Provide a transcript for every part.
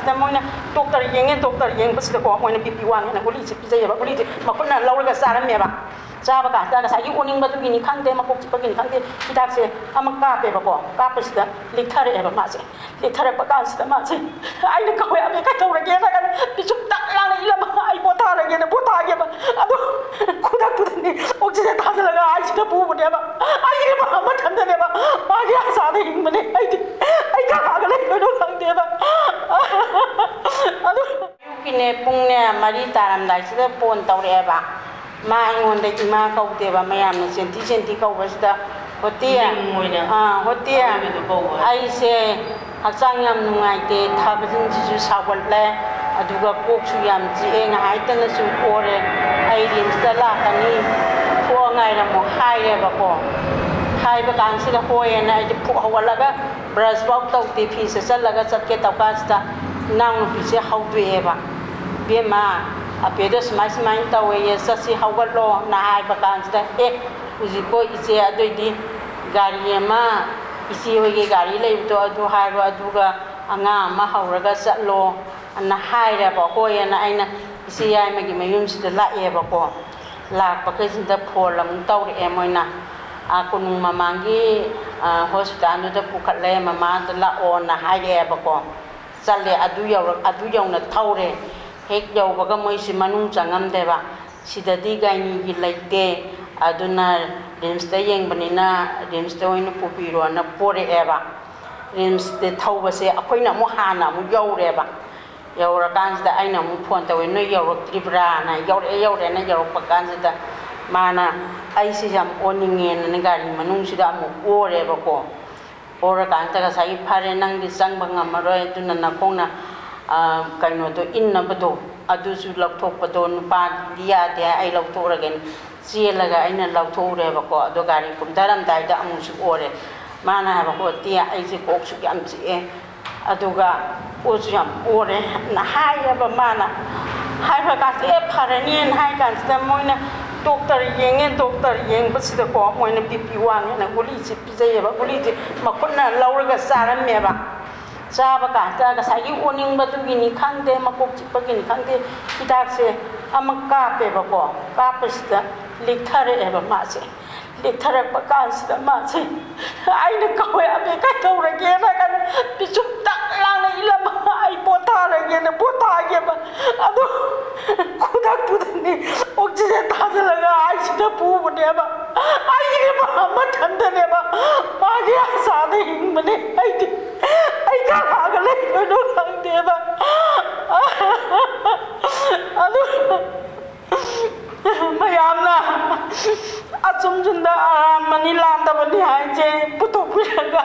ꯀꯥꯟꯁꯤꯗ ꯃꯣꯏꯅ ꯗꯣꯛꯇꯔ ꯌꯦꯡꯕꯁꯤꯗꯀꯣ ꯃꯣꯏꯅ ꯕꯤ ꯄꯤ ꯋꯥꯡꯉꯦꯅ ꯒꯨꯂꯤꯁꯦ ꯄꯤꯖꯩꯌꯦꯕ ꯒꯨꯂꯤꯁꯦ ꯃꯈꯨꯠꯅ ꯂꯧꯔꯒ ꯆꯥꯔꯝꯃꯦꯕ ꯆꯥꯕ ꯀꯥꯟꯁꯤꯗ ꯉꯁꯥꯏꯒꯤ ꯑꯣꯅꯤꯡꯕꯗꯨꯒꯤꯅꯤ ꯈꯪꯗꯦ ꯃꯀꯣꯛ ꯆꯤꯛꯄꯒꯤꯅꯤ ꯈꯪꯗꯦ ꯍꯤꯗꯥꯛꯁꯦ ꯑꯃ ꯀꯥꯞꯄꯦꯕꯀꯣ ꯀꯥꯞꯄꯁꯤꯗ ꯂꯦꯛꯊꯔꯛꯑꯦꯕ ꯃꯥꯁꯦ ꯂꯦꯛꯊꯔꯛꯄ ꯀꯥꯟꯁꯤꯗ ꯃꯥꯁꯦ ꯑꯩꯅ ꯀꯧꯋꯦ ꯑꯕꯦ ꯀꯩꯗꯧꯔꯒꯦꯅ ꯀꯥꯟꯗ ꯄꯤꯁꯨꯝ ꯇꯛ ꯂꯥꯎꯅ ꯏꯜꯂꯝꯃ ꯑꯩ ꯄꯣꯊꯥꯔꯒꯦꯅ ꯄꯣꯊꯥꯒꯦꯕ ꯑꯗꯣ ꯈꯨꯗꯛꯇꯨꯗꯅꯤ ꯑꯣꯛꯁꯤꯖꯦꯟ ꯊꯥꯖꯤꯜꯂꯒ ꯑꯥꯏꯁꯤꯗ ꯄꯨꯕꯅꯦꯕ ꯑꯩꯒꯤ ꯃꯊꯟꯇꯅꯦꯕ ꯃꯥꯒꯤ ꯑꯁꯥꯗ ꯍꯤꯡꯕꯅꯦ ꯑꯩ ꯀꯅꯥꯒ ꯂꯩꯗꯣꯏꯅꯣ ꯈꯪꯗꯦꯕ ꯑꯗꯨ ꯑꯌꯨꯛꯀꯤꯅꯦ ꯄꯨꯡꯅꯦ 4 ꯇꯥꯔꯝꯗꯥꯏꯁꯤꯗ ꯐꯣꯟ ꯇꯧꯔꯛꯑꯦꯕ ꯃꯥ ꯑꯩꯉꯣꯟꯗ ꯏꯃꯥ ꯀꯧꯗꯦꯕ ꯃꯌꯥꯝꯅ ꯆꯦꯟꯊꯤ ꯀꯧꯕꯁꯤꯗ ꯍꯣꯇꯦ ꯍꯣꯇꯦ ꯑꯩꯁꯦ ꯍꯛꯆꯥꯡ ꯌꯥꯝ ꯅꯨꯡꯉꯥꯏꯇꯦ ꯊꯥꯕꯁꯤꯡꯁꯤꯁꯨ ꯁꯥꯎꯒꯠꯂꯦ ꯑꯗꯨꯒ ꯀꯣꯛꯁꯨ ꯌꯥꯝ ꯆꯤꯛꯑꯦ ꯉꯥꯏꯇꯅꯁꯨ ꯑꯣꯔꯦ ꯑꯩ ꯔꯤꯝꯁꯇ ꯂꯥꯛꯀꯅꯤ ꯊꯣꯛꯑ ꯉꯥꯏꯔꯝꯃꯣ ꯍꯥꯏꯔꯦꯕꯀꯣ ꯍꯥꯏꯕ ꯀꯥꯟꯁꯤꯗ ꯍꯣꯏꯌꯦꯅ ꯑꯩꯁꯦ ꯍꯧꯒꯠꯂꯒ ꯕ꯭ꯔꯁ ꯐꯥꯎ ꯇꯧꯗꯦ ꯐꯤ ꯁꯦꯠꯆꯜꯂꯒ ꯆꯠꯀꯦ ꯇꯧꯀꯥꯟꯁꯤꯗ ꯏꯅꯥꯎꯅꯨꯄꯤꯁꯦ ꯍꯧꯗꯣꯛꯑꯦꯕ ꯏꯕꯦꯝꯃ ꯑꯄꯦꯗꯣ ꯁꯨꯃꯥꯏꯅ ꯇꯧꯋꯦꯌꯦ ꯆꯠꯁꯤ ꯍꯧꯒꯠꯂꯣꯅ ꯍꯥꯏꯕ ꯀꯥꯟꯁꯤꯗ ꯍꯧꯖꯤꯛꯀꯣ ꯏꯆꯦ ꯑꯗꯨꯏꯗꯤ ꯒꯥꯔꯤ ꯑꯃ ꯏꯆꯦ ꯍꯣꯏꯒꯤ ꯒꯥꯔꯤ ꯂꯩꯕꯗꯣ ꯑꯗꯨ ꯍꯥꯏꯔꯣ ꯑꯗꯨꯒ ꯑꯉꯥꯡ ꯑꯃ ꯍꯧꯔꯒ ꯆꯠꯂꯣ ꯑꯅ ꯍꯥꯏꯔꯦꯕ ꯍꯣꯏꯌꯦꯅ ꯑꯩꯅ ꯏꯆꯦ ꯌꯥꯏꯃꯒꯤ ꯃꯌꯨꯝꯁꯤꯗ ꯂꯥꯛꯑꯦꯕꯀꯣ ꯂꯥꯛꯄꯈꯩꯁꯤꯗ ꯐꯣꯟ ꯑꯃꯨꯛ ꯇꯧꯔꯛꯑꯦ ꯃꯣꯏꯅ ꯀꯣꯅꯨꯡ ꯃꯃꯥꯡꯒꯤ ꯍꯣꯁꯄꯤꯇꯥꯜꯗꯨꯗ ꯄꯨꯈꯠꯂꯦ ꯃꯃꯥꯗ ꯂꯥꯛꯑꯣꯅ ꯍꯥꯏꯔꯛꯑꯦꯕꯀꯣ ꯆꯠꯂꯦ ꯑꯗꯨ ꯌꯧꯅ ꯊꯧꯔꯦ ꯍꯦꯛ ꯌꯧꯕꯒ ꯃꯣꯏꯁꯤ ꯃꯅꯨꯡ ꯆꯪꯉꯝꯗꯦꯕ ꯁꯤꯗꯗꯤ ꯒꯥꯏꯅꯤꯒꯤ ꯂꯩꯇꯦ ꯑꯗꯨꯅ ꯔꯤꯝꯁꯇ ꯌꯦꯡꯕꯅꯤꯅ ꯔꯤꯝꯁꯇ ꯑꯣꯏꯅ ꯄꯨꯕꯤꯔꯣꯅ ꯄꯣꯔꯛꯑꯦꯕ ꯔꯤꯝꯁꯇ ꯊꯧꯕꯁꯦ ꯑꯩꯈꯣꯏꯅ ꯑꯃꯨꯛ ꯍꯥꯟꯅ ꯑꯃꯨꯛ ꯌꯧꯔꯦꯕ ꯌꯧꯔꯀꯥꯟꯁꯤꯗ ꯑꯩꯅ ꯑꯃꯨꯛ ꯐꯣꯟ ꯇꯧꯋꯦ ꯅꯣꯏ ꯌꯧꯔꯛꯇ꯭ꯔꯤꯕ꯭ꯔꯥꯅ ꯌꯧꯔꯛꯑꯦꯅ ꯌꯧꯔꯛꯄ ꯀꯥꯟꯁꯤꯗ ꯃꯥꯅ ꯑꯩꯁꯦ ꯌꯥꯝ ꯑꯣꯅꯤꯡꯉꯦꯅ ꯒꯥꯔꯤ ꯃꯅꯨꯡꯁꯤꯗ ꯑꯃꯨꯛ ꯑꯣꯔꯦꯕꯀꯣ ꯑꯣꯔꯀꯥꯟꯁꯤꯗ ꯉꯁꯥꯏꯒꯤ ꯐꯔꯦ ꯅꯪꯗꯤ ꯆꯪꯕ ꯉꯝꯃꯔꯣꯏ ꯑꯗꯨꯅ ꯅꯈꯣꯡꯅ ꯀꯩꯅꯣꯗꯣ ꯏꯟꯅꯕꯗꯣ ꯑꯗꯨꯁꯨ ꯂꯧꯊꯣꯛꯄꯗꯣ ꯅꯨꯄꯥꯗꯤ ꯌꯥꯗꯦ ꯑꯩ ꯂꯧꯊꯣꯛꯎꯔꯒꯦꯅ ꯆꯦꯜꯂꯒ ꯑꯩꯅ ꯂꯧꯊꯣꯛꯎꯔꯦꯕꯀꯣ ꯑꯗꯣ ꯒꯥꯔꯤ ꯀꯨꯝꯊꯔꯝꯗꯥꯏꯗ ꯑꯃꯨꯛꯁꯨ ꯑꯣꯔꯦ ꯃꯥꯅ ꯍꯥꯏꯕ ꯍꯣꯇꯦ ꯑꯩꯁꯦ ꯀꯣꯛꯁꯨ ꯌꯥꯝ ꯆꯤꯛꯑꯦ ꯑꯗꯨꯒ ꯑꯣꯁꯨ ꯌꯥꯝ ꯑꯣꯔꯦ ꯅ ꯍꯥꯏꯌꯦꯕ ꯃꯥꯅ ꯍꯥꯏꯕ ꯀꯥꯟꯁꯤꯗ ꯐꯔꯅꯤꯅ ꯍꯥꯏ ꯀꯥꯟꯁꯤꯗ ꯃꯣꯏꯅ ꯗꯣꯛꯇꯔ ꯌꯦꯡꯕꯁꯤꯗꯀꯣ ꯃꯣꯏꯅ ꯕꯤ ꯄꯤ ꯋꯥꯡꯉꯦꯅ ꯒꯨꯂꯤꯁꯦ ꯄꯤꯖꯩꯌꯦꯕ ꯒꯨꯂꯤꯁꯦ ꯃꯈꯨꯠꯅ ꯂꯧꯔꯒ ꯆꯥꯔꯝꯃꯦꯕ ꯆꯥꯕ ꯀꯥꯟꯁꯤꯗ ꯉꯁꯥꯏꯒꯤ ꯑꯣꯅꯤꯡꯕꯗꯨꯒꯤꯅꯤ ꯈꯪꯗꯦ ꯃꯀꯣꯛ ꯆꯤꯛꯄꯒꯤꯅꯤ ꯈꯪꯗꯦ ꯍꯤꯗꯥꯛꯁꯦ ꯑꯃ ꯀꯥꯞꯄꯦꯕꯀꯣ ꯀꯥꯞꯄꯁꯤꯗ ꯂꯦꯛꯊꯔꯛꯑꯦꯕ ꯃꯥꯁꯦ ꯂꯦꯛꯊꯔꯛꯄ ꯀꯥꯟꯁꯤꯗ ꯃꯥꯁꯦ ꯑꯩꯅ ꯀꯧꯋꯦ ꯑꯕꯦ ꯀꯩꯗꯧꯔꯒꯦꯅ ꯀꯥꯟꯗ ꯄꯤꯁꯨꯝ ꯇꯛ ꯂꯥꯎꯅ ꯏꯜꯂꯝꯃ ꯑꯩ ꯄꯣꯊꯥꯔꯒꯦꯅ ꯄꯣꯊꯥꯒꯦꯕ ꯑꯗꯣ ꯈꯨꯗꯛꯇꯨꯗꯅꯤ ꯑꯣꯛꯁꯤꯖꯦꯟ ꯊꯥꯖꯤꯜꯂꯒ ꯑꯥꯏꯁꯤꯗ ꯄꯨꯕꯅꯦꯕ ꯑꯩꯒꯤ ꯃꯊꯟꯇꯅꯦꯕ ꯃꯥꯒꯤ ꯑꯁꯥꯗ ꯍꯤꯡꯕꯅꯦ ꯑꯩ ꯀꯅꯥꯒ ꯂꯩꯗꯣꯏꯅꯣ ꯈꯪꯗꯦꯕ ꯑꯗꯨ ꯃꯌꯥꯝꯅ ꯑꯆꯨꯝꯗ ꯑꯔꯥꯟꯕꯅꯤ ꯂꯥꯟꯗꯕꯅꯤ ꯍꯥꯏꯁꯦ ꯄꯨꯊꯣꯛꯄꯤꯔꯒ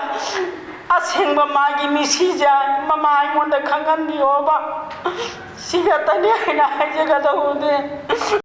ꯑꯁꯦꯡꯕ ꯃꯥꯒꯤ ꯃꯤꯁꯤꯁꯦ ꯃꯃꯥ ꯑꯩꯉꯣꯟꯗ ꯈꯪꯍꯟꯕꯤꯌꯣꯕ ꯁꯤ ꯈꯛꯇꯅꯤ ꯑꯩꯅ ꯍꯥꯏꯖꯒꯗꯧꯕꯅꯦ